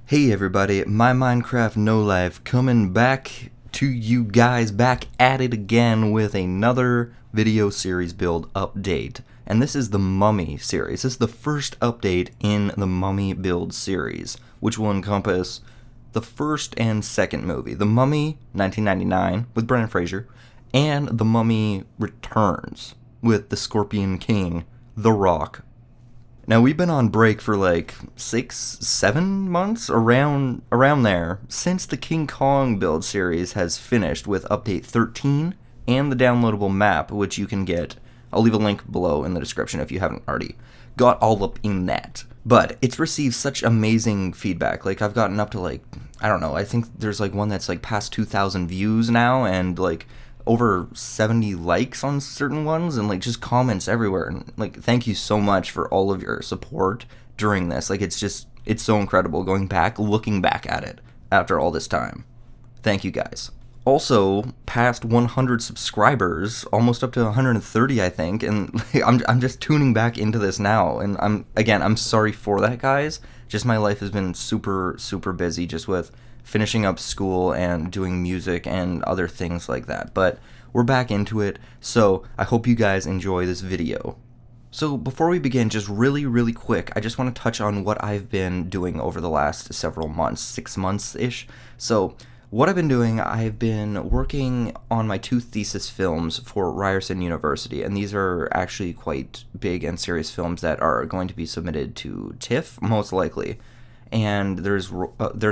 Hey everybody, my Minecraft No Life coming back to you guys, back at it again with another video series build update. And this is the Mummy series. This is the first update in the Mummy build series, which will encompass the first and second movie, The Mummy 1999 with Brendan Fraser, and The Mummy Returns with the Scorpion King, The Rock. Now we've been on break for like 6, 7 months, around there, since the King Kong build series has finished with update 13 and the downloadable map, which you can get. I'll leave a link below in the description if you haven't already got all up in that. But it's received such amazing feedback. Like I've gotten up to like, I don't know, I think there's like one that's like past 2,000 views now, and like over 70 likes on certain ones, and like just comments everywhere. And like thank you so much for all of your support during this. Like it's so incredible looking back at it after all this time. Thank you guys. Also, past 100 subscribers, almost up to 130 I think, and like, I'm just tuning back into this now, and I'm sorry for that, guys. Just my life has been super busy just with finishing up school and doing music and other things like that. But we're back into it, so I hope you guys enjoy this video. So before we begin, just really quick, I just want to touch on what I've been doing over the last several months, 6 months-ish. So what I've been doing, I've been working on my 2 thesis films for Ryerson University, and these are actually quite big and serious films that are going to be submitted to TIFF, most likely. And there's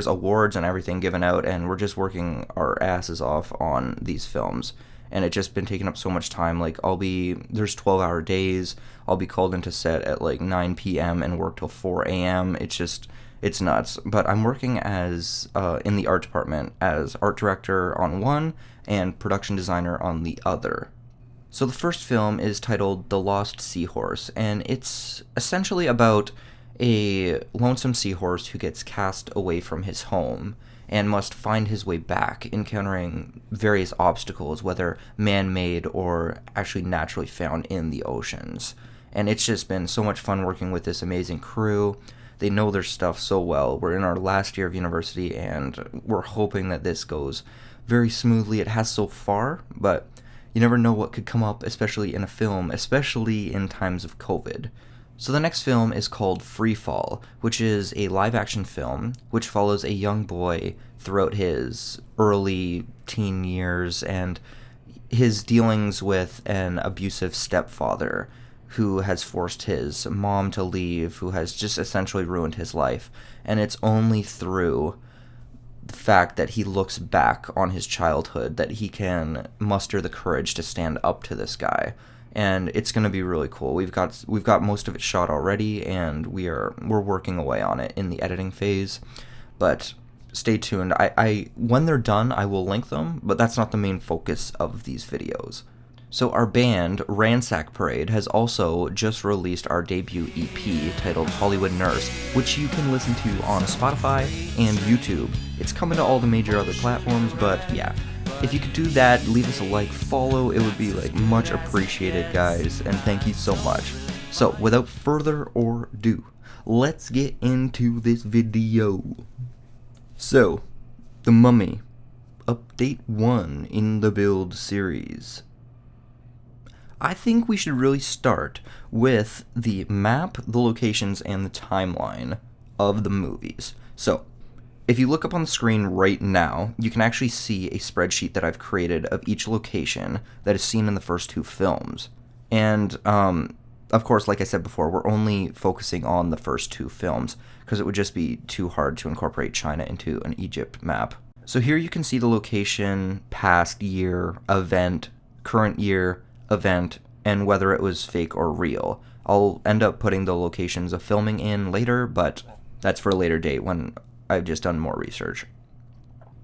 awards and everything given out, and we're just working our asses off on these films. And it's just been taking up so much time. Like there's 12-hour days. I'll be called into set at like 9 p.m. and work till 4 a.m. It's nuts. But I'm working as in the art department as art director on one and production designer on the other. So the first film is titled The Lost Seahorse, and it's essentially about a lonesome seahorse who gets cast away from his home and must find his way back, encountering various obstacles, whether man-made or actually naturally found in the oceans. And it's just been so much fun working with this amazing crew. They know their stuff so well. We're in our last year of university, and we're hoping that this goes very smoothly. It has so far, but you never know what could come up, especially in a film, especially in times of COVID. So the next film is called Free Fall, which is a live-action film which follows a young boy throughout his early teen years and his dealings with an abusive stepfather who has forced his mom to leave, who has just essentially ruined his life. And it's only through the fact that he looks back on his childhood that he can muster the courage to stand up to this guy. And it's going to be really cool. We've got most of it shot already, and we're working away on it in the editing phase. But stay tuned. I when they're done, I will link them, but that's not the main focus of these videos. So our band, Ransack Parade, has also just released our debut EP titled Hollywood Nurse, which you can listen to on Spotify and YouTube. It's coming to all the major other platforms, but yeah. If you could do that, leave us a like, follow, it would be like much appreciated, guys, and thank you so much. So without further ado, let's get into this video. So, The Mummy, update 1 in the build series. I think we should really start with the map, the locations, and the timeline of the movies. So, if you look up on the screen right now, you can actually see a spreadsheet that I've created of each location that is seen in the first 2 films. And, of course, like I said before, we're only focusing on the first 2 films, because it would just be too hard to incorporate China into an Egypt map. So here you can see the location, past year, event, current year, event, and whether it was fake or real. I'll end up putting the locations of filming in later, but that's for a later date when I've just done more research.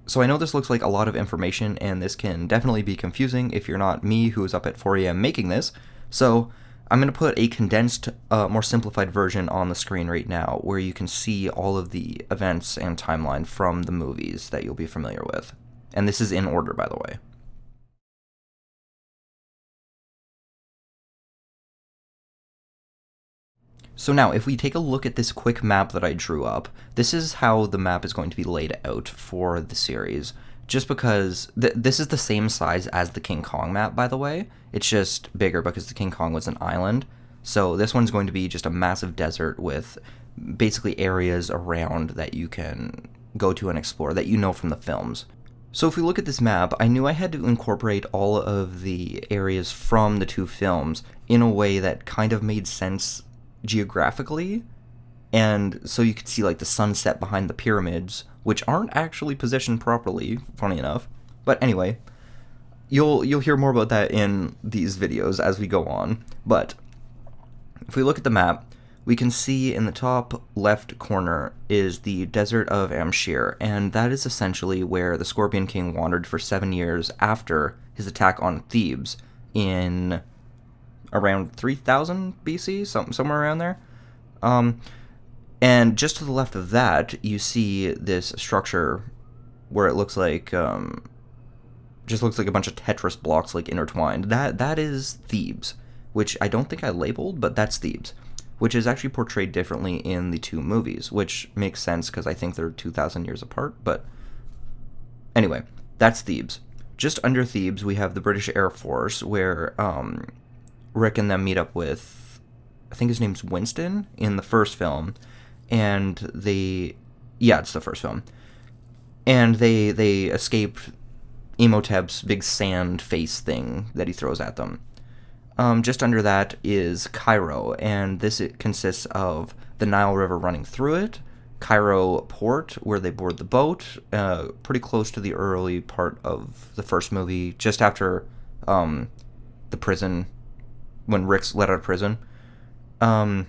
So I know this looks like a lot of information, and this can definitely be confusing if you're not me who is up at 4 a.m. making this. So I'm going to put a condensed, more simplified version on the screen right now where you can see all of the events and timeline from the movies that you'll be familiar with. And this is in order, by the way. So now, if we take a look at this quick map that I drew up, this is how the map is going to be laid out for the series. Just because this is the same size as the King Kong map, by the way. It's just bigger because the King Kong was an island. So this one's going to be just a massive desert with basically areas around that you can go to and explore that you know from the films. So if we look at this map, I knew I had to incorporate all of the areas from the two films in a way that kind of made sense geographically, and so you could see like the sunset behind the pyramids, which aren't actually positioned properly, funny enough. But anyway, you'll hear more about that in these videos as we go on. But if we look at the map, we can see in the top left corner is the desert of Amshir, and that is essentially where the Scorpion King wandered for 7 years after his attack on Thebes in around 3000 BC, somewhere around there. And just to the left of that, you see this structure where it looks like just looks like a bunch of Tetris blocks like intertwined. That is Thebes, which I don't think I labeled, but that's Thebes, which is actually portrayed differently in the two movies, which makes sense because I think they're 2,000 years apart. But anyway, that's Thebes. Just under Thebes, we have the British Air Force, where Rick and them meet up with, I think his name's Winston in the first film, and it's the first film, and they escape Imhotep's big sand face thing that he throws at them. Just under that is Cairo, and this consists of the Nile River running through it, Cairo port, where they board the boat, pretty close to the early part of the first movie, just after the prison, when Rick's let out of prison. And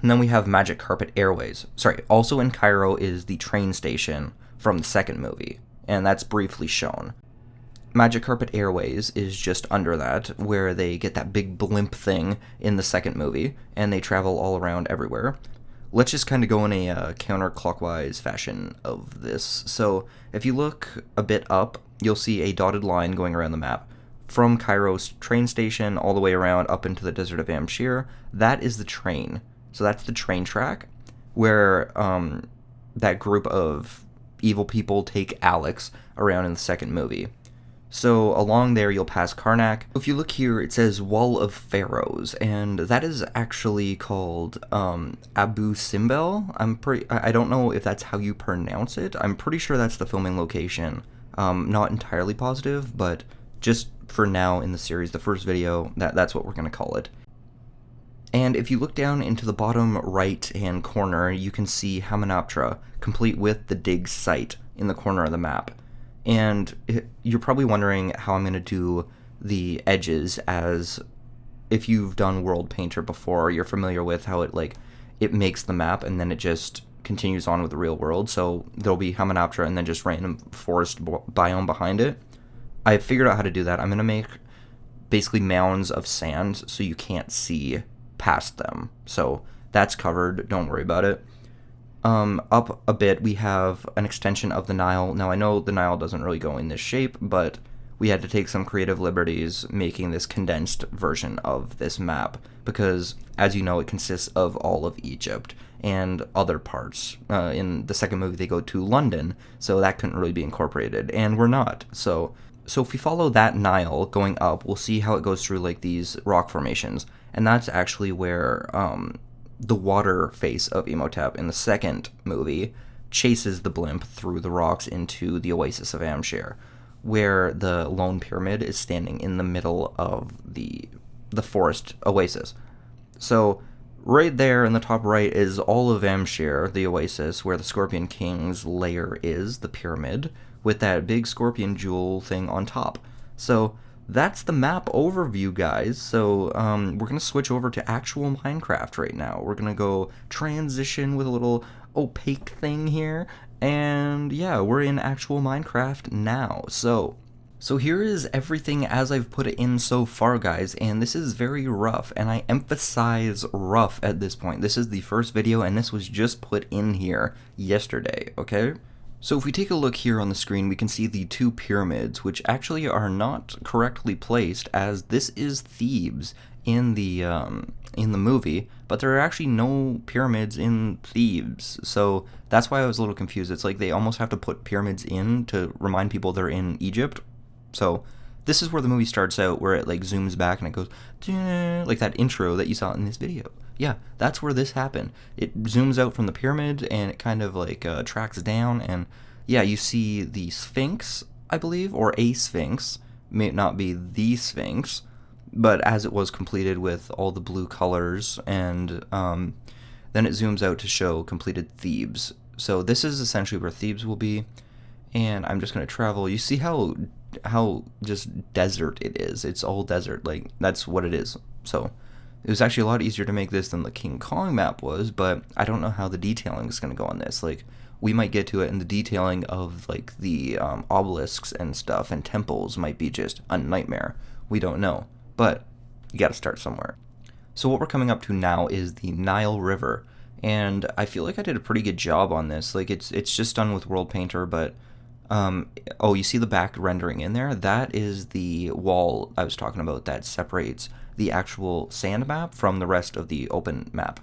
then we have Magic Carpet Airways. Also in Cairo is the train station from the second movie, and that's briefly shown. Magic Carpet Airways is just under that, where they get that big blimp thing in the second movie, and they travel all around everywhere. Let's just kind of go in a counterclockwise fashion of this. So if you look a bit up, you'll see a dotted line going around the map. From Cairo's train station all the way around up into the desert of Amshir, that is the train. So that's the train track where that group of evil people take Alex around in the second movie. So along there you'll pass Karnak. If you look here, it says Wall of Pharaohs, and that is actually called Abu Simbel. I don't know if that's how you pronounce it. I'm pretty sure that's the filming location. Not entirely positive, but just for now in the series, the first video, that's what we're going to call it. And if you look down into the bottom right-hand corner, you can see Hamunaptra, complete with the dig site in the corner of the map. And you're probably wondering how I'm going to do the edges, as if you've done World Painter before, you're familiar with how it makes the map and then it just continues on with the real world. So there'll be Hamunaptra and then just random forest biome behind it. I figured out how to do that. I'm going to make basically mounds of sand so you can't see past them. So that's covered, don't worry about it. Up a bit, we have an extension of the Nile. Now, I know the Nile doesn't really go in this shape, but we had to take some creative liberties making this condensed version of this map, because, as you know, it consists of all of Egypt and other parts. In the second movie, they go to London, so that couldn't really be incorporated, and we're not. So if we follow that Nile going up, we'll see how it goes through these rock formations, and that's actually where the water face of Imhotep in the second movie chases the blimp through the rocks into the oasis of Amshir, where the lone pyramid is standing in the middle of the forest oasis. So right there in the top right is all of Amshir, the oasis, where the Scorpion King's lair is, the pyramid, with that big scorpion jewel thing on top. So that's the map overview, guys. So we're going to switch over to actual Minecraft right now. We're going to go transition with a little opaque thing here. And yeah, we're in actual Minecraft now. So here is everything as I've put it in so far, guys. And this is very rough. And I emphasize rough at this point. This is the first video, and this was just put in here yesterday, okay? So if we take a look here on the screen, we can see the two pyramids, which actually are not correctly placed, as this is Thebes, in the movie, but there are actually no pyramids in Thebes. So that's why I was a little confused. It's like they almost have to put pyramids in to remind people they're in Egypt. So this is where the movie starts out, where it like zooms back and it goes like that intro that you saw in this video. Yeah, that's where this happened. It zooms out from the pyramid and it kind of like tracks down, and yeah, you see the Sphinx, I believe, or a Sphinx. May not be the Sphinx, but as it was completed with all the blue colors, and then it zooms out to show completed Thebes. So this is essentially where Thebes will be, and I'm just going to travel. You see how just desert it is. It's all desert. Like, that's what it is. So it was actually a lot easier to make this than the King Kong map was, but I don't know how the detailing is going to go on this. Like, we might get to it, and the detailing of like the obelisks and stuff and temples might be just a nightmare. We don't know, but you got to start somewhere. So what we're coming up to now is the Nile River, and I feel like I did a pretty good job on this. Like, it's just done with World Painter, but oh, you see the back rendering in there? That is the wall I was talking about that separates the actual sand map from the rest of the open map.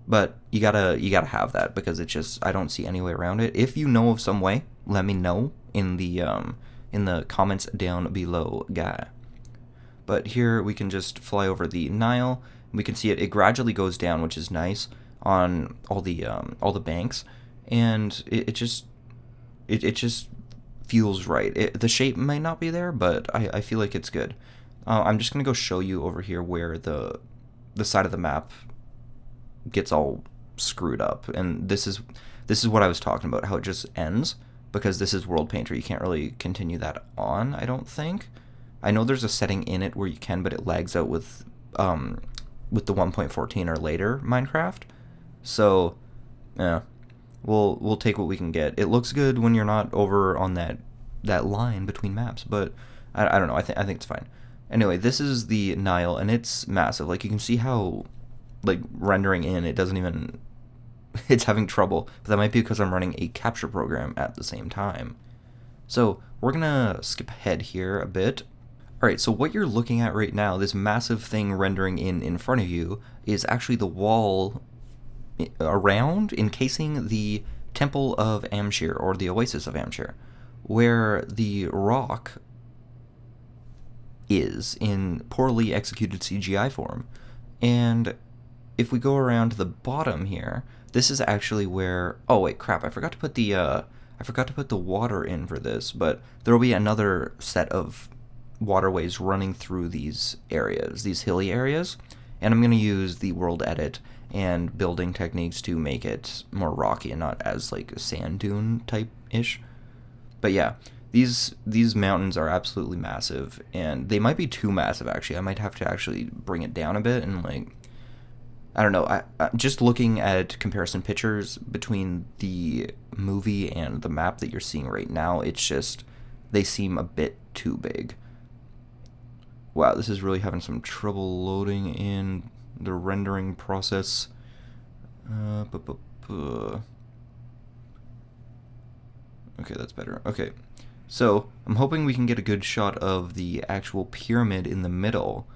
But you gotta have that, because it's just, I don't see any way around it. If you know of some way, let me know in the comments down below, guy. But here we can just fly over the Nile. We can see it gradually goes down, which is nice on all the banks, and it just feels right. The shape might not be there, but I feel like it's good. I'm just gonna go show you over here where the side of the map gets all screwed up, and this is what I was talking about, how it just ends, because this is World Painter. You can't really continue that on, I don't think. I know there's a setting in it where you can, but it lags out with the 1.14 or later Minecraft. So yeah, we'll take what we can get. It looks good when you're not over on that line between maps, but I don't know. I think it's fine. Anyway, this is the Nile, and it's massive. Like, you can see how, like, rendering in, it doesn't even, it's having trouble, but that might be because I'm running a capture program at the same time. So we're gonna skip ahead here a bit. Alright, so what you're looking at right now, this massive thing rendering in front of you, is actually the wall around, encasing the Temple of Amshir, or the Oasis of Amshir, where the rock is in poorly executed CGI form. And if we go around to the bottom here, this is actually where, oh wait, crap, I forgot to put the water in for this, but there will be another set of waterways running through these areas, these hilly areas, and I'm going to use the world edit and building techniques to make it more rocky and not as like a sand dune type ish. But yeah, these mountains are absolutely massive, and they might be too massive actually. I might have to actually bring it down a bit, and like, I don't know, I just looking at comparison pictures between the movie and the map that you're seeing right now, it's just, they seem a bit too big. Wow, this is really having some trouble loading in the rendering process. Okay, that's better. Okay, so I'm hoping we can get a good shot of the actual pyramid in the middle,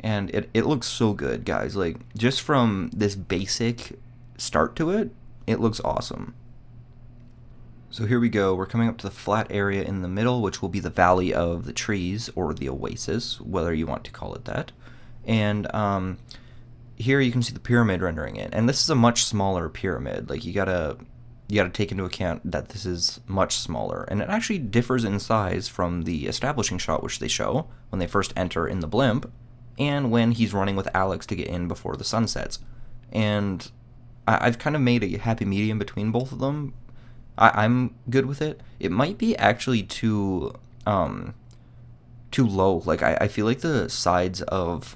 and it looks so good, guys. Like, just from this basic start to it, it looks awesome. So here we go, we're coming up to the flat area in the middle, which will be the Valley of the Trees, or the Oasis, whether you want to call it that. And here you can see the pyramid rendering in, and this is a much smaller pyramid. Like, you gotta take into account that this is much smaller, and it actually differs in size from the establishing shot, which they show when they first enter in the blimp, and when he's running with Alex to get in before the sun sets. And I've kind of made a happy medium between both of them. I'm good with it. It might be actually too low. Like, I feel like the sides of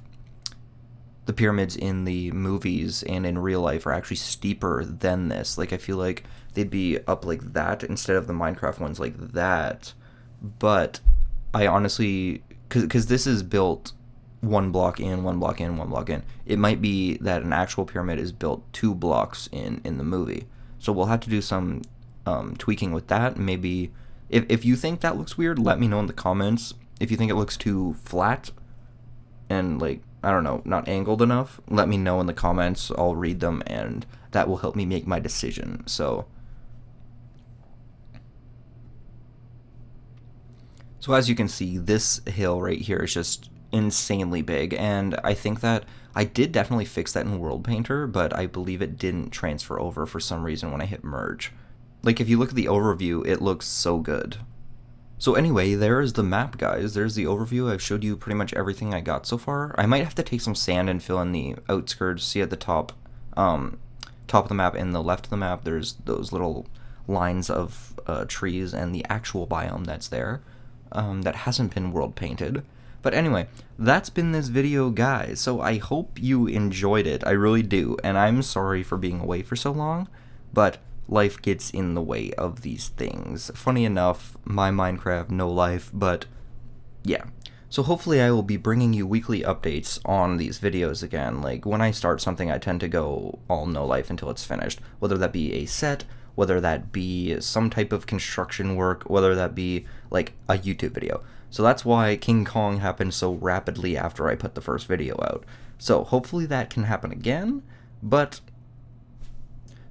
the pyramids in the movies and in real life are actually steeper than this. Like, I feel like they'd be up like that instead of the Minecraft ones like that. But I honestly, because this is built one block in, one block in, one block in. It might be that an actual pyramid is built 2 blocks in the movie. So we'll have to do some tweaking with that. Maybe if you think that looks weird, let me know in the comments. If you think it looks too flat and like I don't know, not angled enough, let me know in the comments. I'll read them, and that will help me make my decision. So as you can see, this hill right here is just insanely big, and I think that I did definitely fix that in World Painter, but I believe it didn't transfer over for some reason when I hit merge. Like, if you look at the overview, it looks so good. So anyway, there is the map, guys. There's the overview. I've showed you pretty much everything I got so far. I might have to take some sand and fill in the outskirts. See at the top of the map and the left of the map, there's those little lines of trees and the actual biome that's there that hasn't been world painted. But anyway, that's been this video, guys. So I hope you enjoyed it. I really do. And I'm sorry for being away for so long, but life gets in the way of these things. Funny enough, my Minecraft no life, but yeah. So hopefully I will be bringing you weekly updates on these videos again. Like, when I start something, I tend to go all no life until it's finished. Whether that be a set, whether that be some type of construction work, whether that be like a YouTube video. So that's why King Kong happened so rapidly after I put the first video out. So hopefully that can happen again, but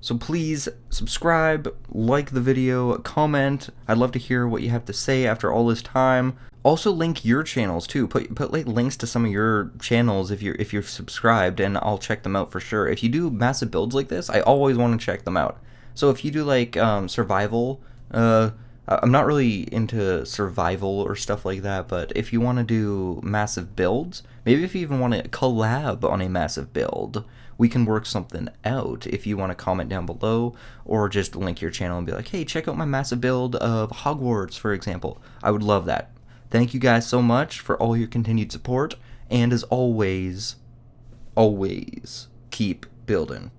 so please subscribe, like the video, comment. I'd love to hear what you have to say after all this time. Also link your channels too. Put like links to some of your channels if you're subscribed, and I'll check them out for sure. If you do massive builds like this, I always want to check them out. So if you do like survival, I'm not really into survival or stuff like that, but if you want to do massive builds, maybe if you even want to collab on a massive build, we can work something out. If you want to comment down below, or just link your channel and be like, hey, check out my massive build of Hogwarts, for example. I would love that. Thank you guys so much for all your continued support, and as always, always keep building.